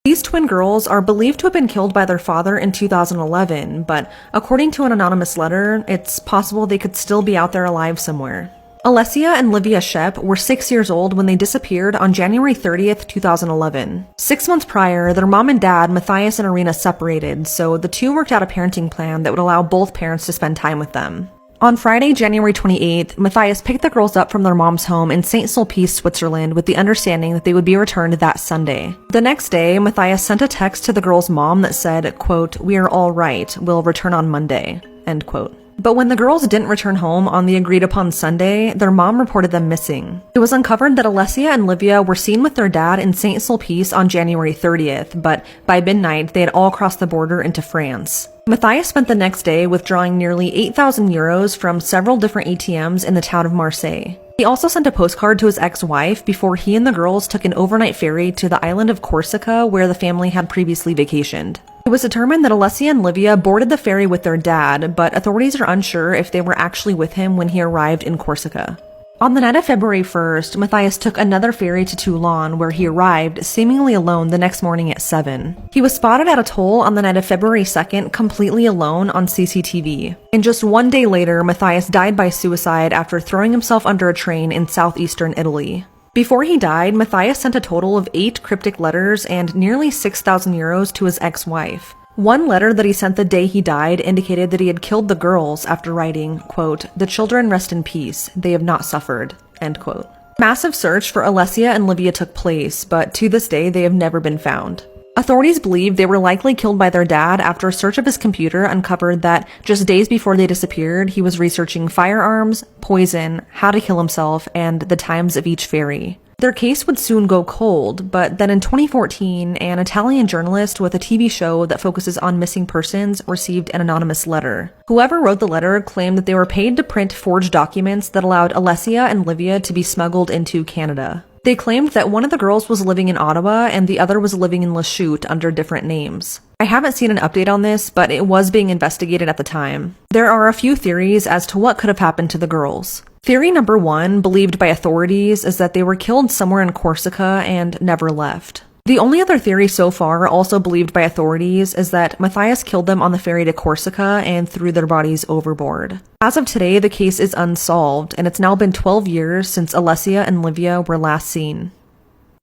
These twin girls are believed to have been killed by their father in 2011, but according to an anonymous letter, it's possible they could still be out there alive somewhere. Alessia and Livia Schepp were 6 years old when they disappeared on January 30th, 2011. 6 months prior, their mom and dad, Matthias and Irina, separated, so the two worked out a parenting plan that would allow both parents to spend time with them. On Friday, January 28th, Matthias picked the girls up from their mom's home in St-Sulpice, Switzerland, with the understanding that they would be returned that Sunday. The next day, Matthias sent a text to the girls' mom that said, quote, "We are all right, we'll return on Monday," end quote. But when the girls didn't return home on the agreed-upon Sunday, their mom reported them missing. It was uncovered that Alessia and Livia were seen with their dad in St-Sulpice on January 30th, but by midnight, they had all crossed the border into France. Matthias spent the next day withdrawing nearly 8,000 euros from several different ATMs in the town of Marseille. He also sent a postcard to his ex-wife before he and the girls took an overnight ferry to the island of Corsica, where the family had previously vacationed. It was determined that Alessia and Livia boarded the ferry with their dad, but authorities are unsure if they were actually with him when he arrived in Corsica. On the night of February 1st, Matthias took another ferry to Toulon, where he arrived, seemingly alone, the next morning at 7. He was spotted at a toll on the night of February 2nd, completely alone on CCTV. And just 1 day later, Matthias died by suicide after throwing himself under a train in southeastern Italy. Before he died, Matthias sent a total of 8 cryptic letters and nearly 6,000 euros to his ex-wife. One letter that he sent the day he died indicated that he had killed the girls after writing, quote, "The children rest in peace, they have not suffered," end quote. Massive search for Alessia and Livia took place, but to this day they have never been found. Authorities believe they were likely killed by their dad after a search of his computer uncovered that just days before they disappeared, he was researching firearms, poison, how to kill himself, and the times of each ferry. Their case would soon go cold, but then in 2014, an Italian journalist with a TV show that focuses on missing persons received an anonymous letter. Whoever wrote the letter claimed that they were paid to print forged documents that allowed Alessia and Livia to be smuggled into Canada. They claimed that one of the girls was living in Ottawa and the other was living in Lachute under different names. I haven't seen an update on this, but it was being investigated at the time. There are a few theories as to what could have happened to the girls. Theory number 1, believed by authorities, is that they were killed somewhere in Corsica and never left. The only other theory so far, also believed by authorities, is that Matthias killed them on the ferry to Corsica and threw their bodies overboard. As of today, the case is unsolved, and it's now been 12 years since Alessia and Livia were last seen.